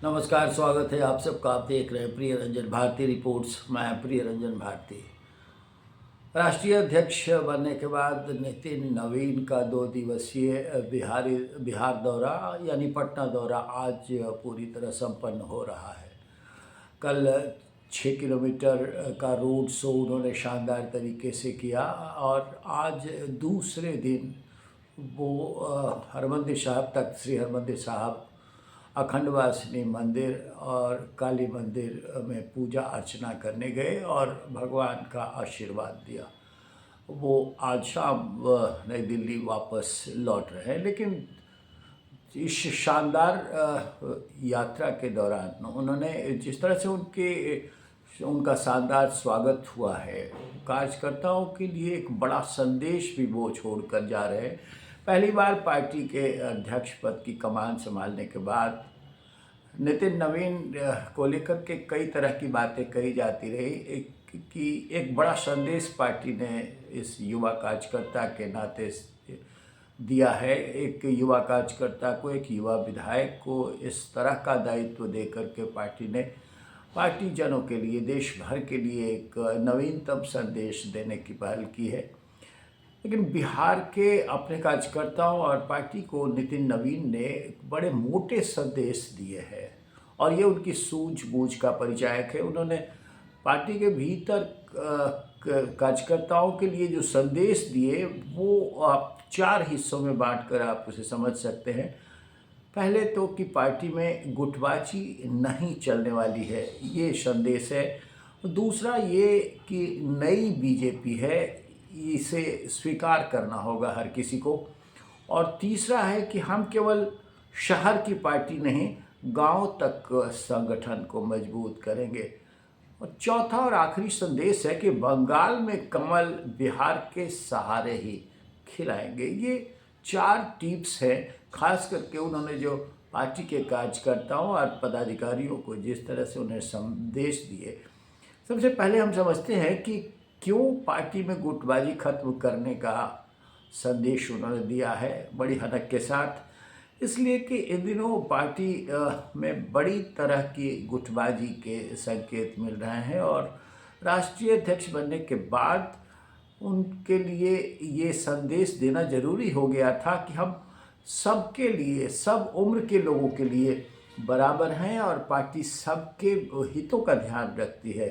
नमस्कार, स्वागत है आप सबका। आप देख रहे हैं प्रिय रंजन भारती रिपोर्ट्स। मैं प्रिय रंजन भारती। राष्ट्रीय अध्यक्ष बनने के बाद नितिन नवीन का 2 दिवसीय बिहार दौरा यानी पटना दौरा आज पूरी तरह संपन्न हो रहा है। कल 6 किलोमीटर का रोड शो उन्होंने शानदार तरीके से किया और आज दूसरे दिन वो हरमंदिर साहब, तख्त श्री हरमंदिर साहब, अखंडवासिनी मंदिर और काली मंदिर में पूजा अर्चना करने गए और भगवान का आशीर्वाद दिया। वो आज शाम नई दिल्ली वापस लौट रहे हैं, लेकिन इस शानदार यात्रा के दौरान उन्होंने जिस तरह से उनका शानदार स्वागत हुआ है, कार्यकर्ताओं के लिए एक बड़ा संदेश भी वो छोड़ कर जा रहे हैं। पहली बार पार्टी के अध्यक्ष पद की कमान संभालने के बाद नितिन नवीन को लेकर के कई तरह की बातें कही जाती रही कि एक बड़ा संदेश पार्टी ने इस युवा कार्यकर्ता के नाते दिया है। एक युवा कार्यकर्ता को, एक युवा विधायक को इस तरह का दायित्व देकर के पार्टी ने पार्टी जनों के लिए, देश भर के लिए एक नवीनतम संदेश देने की पहल की है। लेकिन बिहार के अपने कार्यकर्ताओं और पार्टी को नितिन नवीन ने बड़े मोटे संदेश दिए हैं और ये उनकी सूझबूझ का परिचायक है। उन्होंने पार्टी के भीतर कार्यकर्ताओं के लिए जो संदेश दिए वो आप 4 हिस्सों में बांटकर आप उसे समझ सकते हैं। पहले तो कि पार्टी में गुटबाजी नहीं चलने वाली है, ये संदेश है। दूसरा ये कि नई बीजेपी है, इसे स्वीकार करना होगा हर किसी को। और तीसरा है कि हम केवल शहर की पार्टी नहीं, गांव तक संगठन को मजबूत करेंगे। और चौथा और आखिरी संदेश है कि बंगाल में कमल बिहार के सहारे ही खिलाएंगे। ये 4 टिप्स हैं, खास करके उन्होंने जो पार्टी के कार्यकर्ताओं और पदाधिकारियों को जिस तरह से उन्हें संदेश दिए। सबसे पहले हम समझते हैं कि क्यों पार्टी में गुटबाजी खत्म करने का संदेश उन्होंने दिया है बड़ी हनक के साथ। इसलिए कि इन दिनों पार्टी में बड़ी तरह की गुटबाजी के संकेत मिल रहे हैं और राष्ट्रीय अध्यक्ष बनने के बाद उनके लिए ये संदेश देना जरूरी हो गया था कि हम सबके लिए, सब उम्र के लोगों के लिए बराबर हैं और पार्टी सबके हितों का ध्यान रखती है।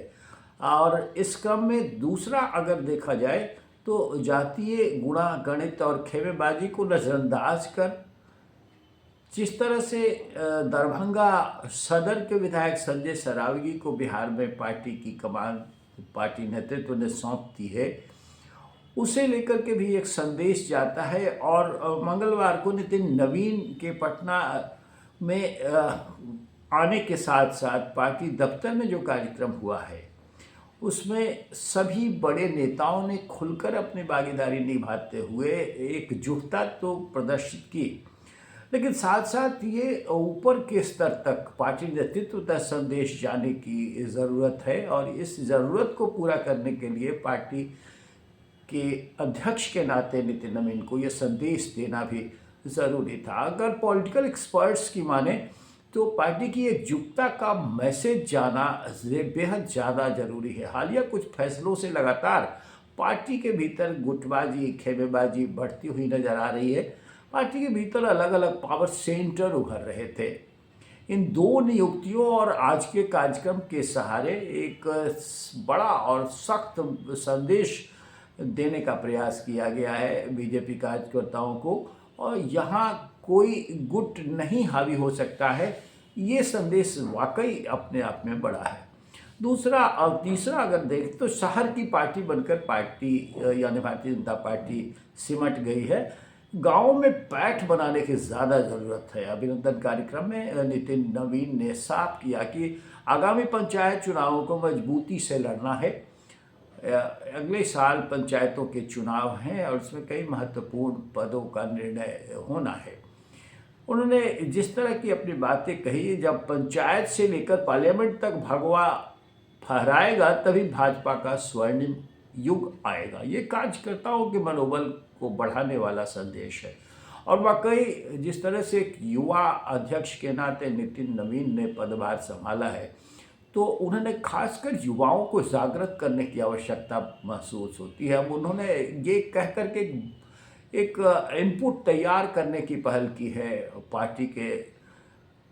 और इस क्रम में दूसरा अगर देखा जाए तो जातीय गुणा गणित और खेमेबाजी को नज़रअंदाज कर जिस तरह से दरभंगा सदर के विधायक संजय सरावगी को बिहार में पार्टी की कमान पार्टी नेतृत्व ने सौंप दी है, उसे लेकर के भी एक संदेश जाता है। और मंगलवार को नितिन नवीन के पटना में आने के साथ साथ पार्टी दफ्तर में जो कार्यक्रम हुआ है उसमें सभी बड़े नेताओं ने खुलकर अपनी भागीदारी निभाते हुए एकजुटता तो प्रदर्शित की, लेकिन साथ साथ ये ऊपर के स्तर तक पार्टी नेतृत्व तक संदेश जाने की ज़रूरत है। और इस ज़रूरत को पूरा करने के लिए पार्टी के अध्यक्ष के नाते नितिन नवीन को ये संदेश देना भी ज़रूरी था। अगर पॉलिटिकल एक्सपर्ट्स की माने तो पार्टी की एकजुटता का मैसेज जाना बेहद ज़्यादा ज़रूरी है। हालिया कुछ फैसलों से लगातार पार्टी के भीतर गुटबाजी, खेमेबाजी बढ़ती हुई नज़र आ रही है। पार्टी के भीतर अलग अलग पावर सेंटर उभर रहे थे। इन 2 नियुक्तियों और आज के कार्यक्रम के सहारे एक बड़ा और सख्त संदेश देने का प्रयास किया गया है बीजेपी कार्यकर्ताओं को, और यहाँ कोई गुट नहीं हावी हो सकता है। ये संदेश वाकई अपने आप में बड़ा है। दूसरा और तीसरा अगर देखें तो शहर की पार्टी बनकर पार्टी यानी भारतीय जनता पार्टी सिमट गई है। गाँव में पैठ बनाने की ज़्यादा ज़रूरत है। अभिनंदन कार्यक्रम में नितिन नवीन ने साफ किया कि आगामी पंचायत चुनावों को मजबूती से लड़ना है। अगले साल पंचायतों के चुनाव हैं और उसमें कई महत्वपूर्ण पदों का निर्णय होना है। उन्होंने जिस तरह की अपनी बातें कही, जब पंचायत से लेकर पार्लियामेंट तक भगवा फहराएगा तभी भाजपा का स्वर्णिम युग आएगा। ये कार्यकर्ताओं के मनोबल को बढ़ाने वाला संदेश है। और वाकई जिस तरह से एक युवा अध्यक्ष के नाते नितिन नवीन ने पदभार संभाला है, तो उन्होंने खासकर युवाओं को जागृत करने की आवश्यकता महसूस होती है। अब उन्होंने ये कह कर के एक इनपुट तैयार करने की पहल की है पार्टी के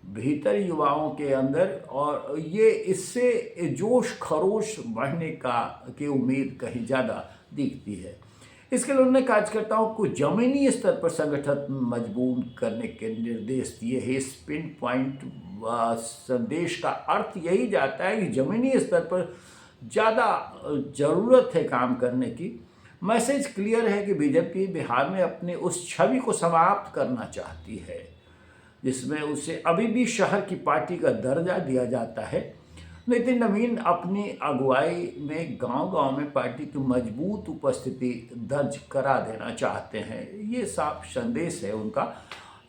भीतर युवाओं के अंदर, और ये इससे जोश खरोश बढ़ने की उम्मीद कहीं ज़्यादा दिखती है। इसके लिए उन्होंने कार्यकर्ताओं को जमीनी स्तर पर संगठन मजबूत करने के निर्देश दिए हैं। इस पिन पॉइंट संदेश का अर्थ यही जाता है कि जमीनी स्तर पर ज़्यादा ज़रूरत है काम करने की। मैसेज क्लियर है कि बीजेपी बिहार में अपनी उस छवि को समाप्त करना चाहती है जिसमें उसे अभी भी शहर की पार्टी का दर्जा दिया जाता है। नितिन नवीन अपनी अगुवाई में गांव-गांव में पार्टी की मजबूत उपस्थिति दर्ज करा देना चाहते हैं। ये साफ संदेश है उनका।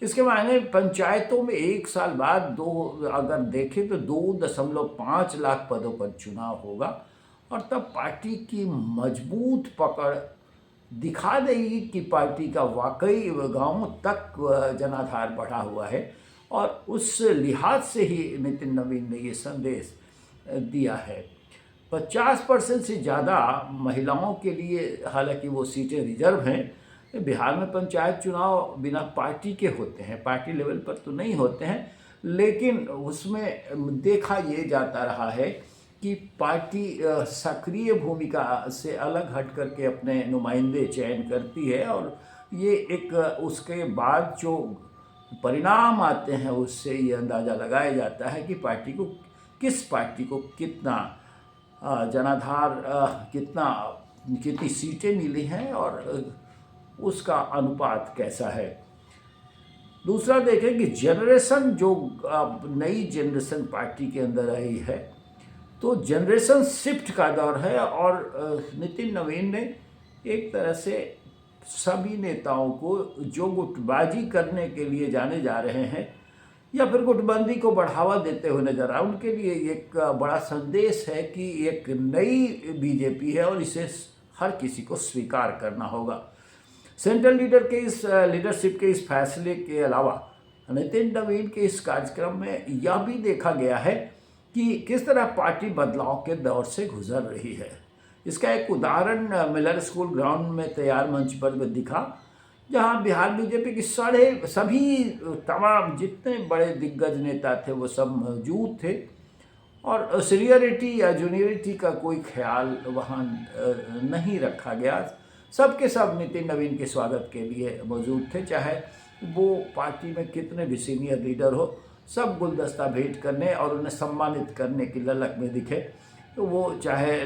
इसके मायने पंचायतों में 1 साल बाद अगर देखें तो 2.5 लाख पदों पर चुनाव होगा, और तब पार्टी की मजबूत पकड़ दिखा देगी कि पार्टी का वाकई गांवों तक जनाधार बढ़ा हुआ है। और उस लिहाज से ही नितिन नवीन ने ये संदेश दिया है। 50% से ज़्यादा महिलाओं के लिए, हालांकि वो सीटें रिजर्व हैं, बिहार में पंचायत चुनाव बिना पार्टी के होते हैं, पार्टी लेवल पर तो नहीं होते हैं, लेकिन उसमें देखा ये जाता रहा है कि पार्टी सक्रिय भूमिका से अलग हट करके अपने नुमाइंदे चयन करती है, और ये एक उसके बाद जो परिणाम आते हैं उससे ये अंदाज़ा लगाया जाता है कि किस पार्टी को कितना जनाधार, कितनी सीटें मिली हैं और उसका अनुपात कैसा है। दूसरा देखें कि जनरेशन जो नई जनरेशन पार्टी के अंदर आई है, तो जनरेशन शिफ्ट का दौर है, और नितिन नवीन ने एक तरह से सभी नेताओं को जो गुटबाजी करने के लिए जाने जा रहे हैं या फिर गुटबंदी को बढ़ावा देते हुए नजर आ, उनके लिए एक बड़ा संदेश है कि एक नई बीजेपी है और इसे हर किसी को स्वीकार करना होगा। सेंट्रल लीडरशिप के इस फैसले के अलावा नितिन नवीन के इस कार्यक्रम में यह भी देखा गया है कि किस तरह पार्टी बदलाव के दौर से गुजर रही है। इसका एक उदाहरण मिलर स्कूल ग्राउंड में तैयार मंच पर दिखा, जहां बिहार बीजेपी की सभी तमाम जितने बड़े दिग्गज नेता थे वो सब मौजूद थे, और सीनियरिटी या जूनियरिटी का कोई ख्याल वहां नहीं रखा गया। सबके सब नितिन नवीन के स्वागत के लिए मौजूद थे, चाहे वो पार्टी में कितने भी सीनियर लीडर हो, सब गुलदस्ता भेंट करने और उन्हें सम्मानित करने की ललक में दिखे। तो वो चाहे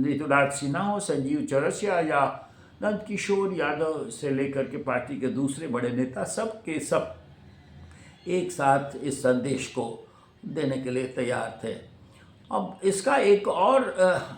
ऋतुराज सिन्हा हो, संजीव चौरसिया या नंद किशोर यादव से लेकर के पार्टी के दूसरे बड़े नेता, सब के सब एक साथ इस संदेश को देने के लिए तैयार थे। अब इसका एक और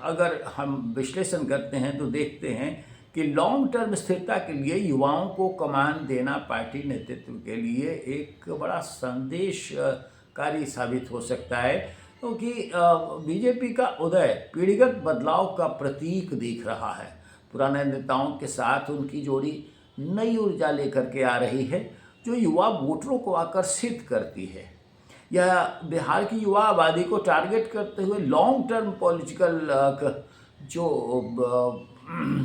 अगर हम विश्लेषण करते हैं तो देखते हैं कि लॉन्ग टर्म स्थिरता के लिए युवाओं को कमान देना पार्टी नेतृत्व के लिए एक बड़ा संदेशकारी साबित हो सकता है, क्योंकि बीजेपी का उदय पीढ़ीगत बदलाव का प्रतीक दिख रहा है। पुराने नेताओं के साथ उनकी जोड़ी नई ऊर्जा लेकर के आ रही है, जो युवा वोटरों को आकर्षित करती है। यह बिहार की युवा आबादी को टारगेट करते हुए लॉन्ग टर्म पॉलिटिकल जो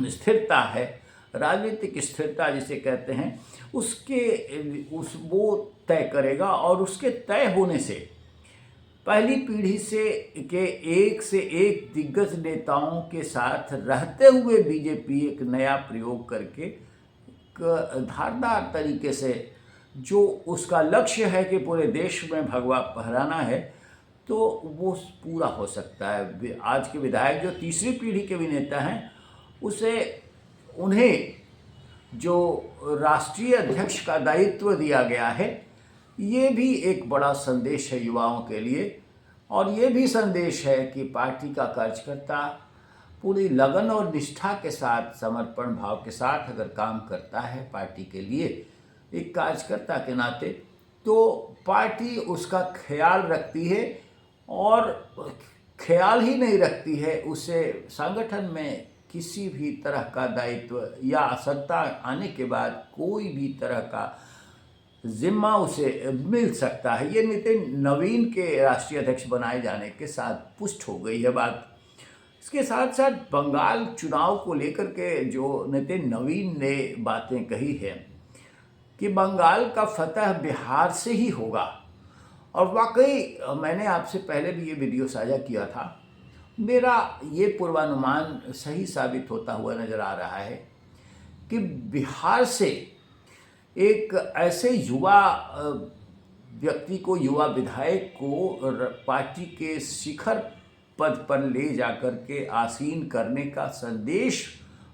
स्थिरता है, राजनीतिक स्थिरता जिसे कहते हैं, वो तय करेगा। और उसके तय होने से पहली पीढ़ी के एक से एक दिग्गज नेताओं के साथ रहते हुए बीजेपी एक नया प्रयोग करके धारदार तरीके से जो उसका लक्ष्य है कि पूरे देश में भगवा फहराना है, तो वो पूरा हो सकता है। आज के विधायक जो तीसरी पीढ़ी के भी नेता हैं, उन्हें जो राष्ट्रीय अध्यक्ष का दायित्व दिया गया है, ये भी एक बड़ा संदेश है युवाओं के लिए। और ये भी संदेश है कि पार्टी का कार्यकर्ता पूरी लगन और निष्ठा के साथ, समर्पण भाव के साथ अगर काम करता है पार्टी के लिए एक कार्यकर्ता के नाते, तो पार्टी उसका ख्याल रखती है, और ख्याल ही नहीं रखती है, उसे संगठन में किसी भी तरह का दायित्व या सत्ता आने के बाद कोई भी तरह का जिम्मा उसे मिल सकता है। ये नितिन नवीन के राष्ट्रीय अध्यक्ष बनाए जाने के साथ पुष्ट हो गई है बात। इसके साथ साथ बंगाल चुनाव को लेकर के जो नितिन नवीन ने बातें कही है कि बंगाल का फतह बिहार से ही होगा, और वाकई मैंने आपसे पहले भी ये वीडियो साझा किया था, मेरा ये पूर्वानुमान सही साबित होता हुआ नज़र आ रहा है कि बिहार से एक ऐसे युवा व्यक्ति को, युवा विधायक को पार्टी के शिखर पद पर ले जाकर के आसीन करने का संदेश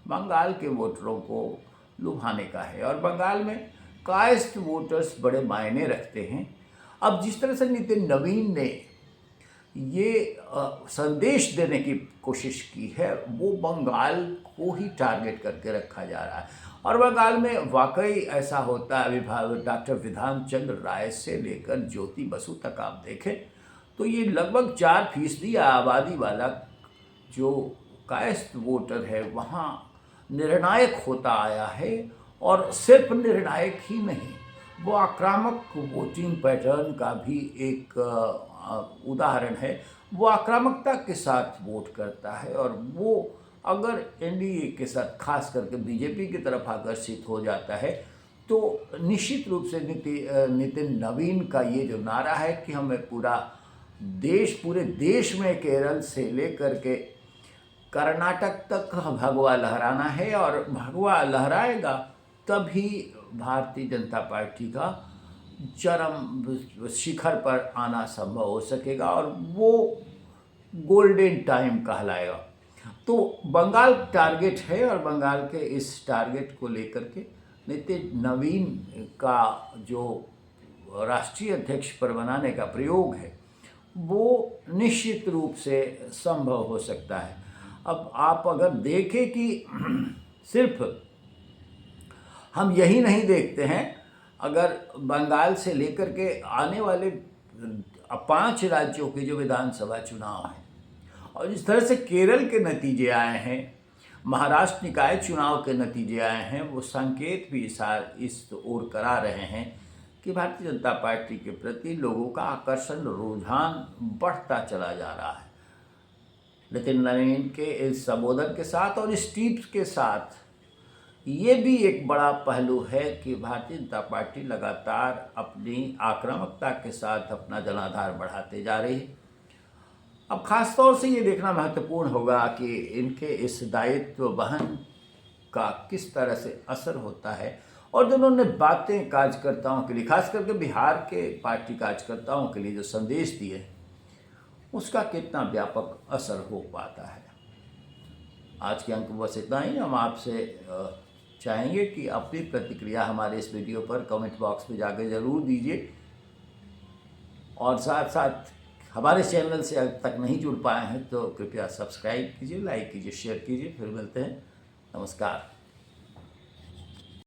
बंगाल के वोटरों को लुभाने का है। और बंगाल में कास्ट वोटर्स बड़े मायने रखते हैं। अब जिस तरह से नितिन नवीन ने ये संदेश देने की कोशिश की है, वो बंगाल को ही टारगेट करके रखा जा रहा है। और बंगाल में वाकई ऐसा होता है। डॉक्टर विधान चंद्र राय से लेकर ज्योति बसु तक आप देखें तो ये लगभग 4% आबादी वाला जो कास्ट वोटर है वहाँ निर्णायक होता आया है। और सिर्फ निर्णायक ही नहीं, वो आक्रामक वोटिंग पैटर्न का भी एक उदाहरण है। वो आक्रामकता के साथ वोट करता है, और वो अगर एनडीए के साथ खास करके बीजेपी की तरफ आकर्षित हो जाता है तो निश्चित रूप से नितिन नवीन का ये जो नारा है कि हमें पूरे देश में केरल से लेकर के कर्नाटक तक भगवा लहराना है, और भगवा लहराएगा तभी भारतीय जनता पार्टी का चरम शिखर पर आना संभव हो सकेगा, और वो गोल्डन टाइम कहलाएगा। तो बंगाल टारगेट है, और बंगाल के इस टारगेट को लेकर के नितिन नवीन का जो राष्ट्रीय अध्यक्ष पर बनाने का प्रयोग है वो निश्चित रूप से संभव हो सकता है। अब आप अगर देखें कि सिर्फ हम यही नहीं देखते हैं, अगर बंगाल से लेकर के आने वाले 5 राज्यों के जो विधानसभा चुनाव हैं और जिस तरह से केरल के नतीजे आए हैं, महाराष्ट्र निकाय चुनाव के नतीजे आए हैं, वो संकेत भी इस ओर करा रहे हैं कि भारतीय जनता पार्टी के प्रति लोगों का आकर्षण, रुझान बढ़ता चला जा रहा है। नितिन नवीन के इस संबोधन के साथ और इस टिप्स के साथ ये भी एक बड़ा पहलू है कि भारतीय जनता पार्टी लगातार अपनी आक्रामकता के साथ अपना जनाधार बढ़ाते जा रही है। अब ख़ास तौर से ये देखना महत्वपूर्ण होगा कि इनके इस दायित्व वहन का किस तरह से असर होता है, और जो उन्होंने बातें कार्यकर्ताओं के लिए, खास करके बिहार के पार्टी कार्यकर्ताओं के लिए जो संदेश दिए, उसका कितना व्यापक असर हो पाता है। आज के अंक बस इतना ही। हम आपसे चाहेंगे कि अपनी प्रतिक्रिया हमारे इस वीडियो पर कमेंट बॉक्स में जाकर ज़रूर दीजिए, और साथ साथ हमारे चैनल से अब तक नहीं जुड़ पाए हैं तो कृपया सब्सक्राइब कीजिए, लाइक कीजिए, शेयर कीजिए। फिर मिलते हैं। नमस्कार।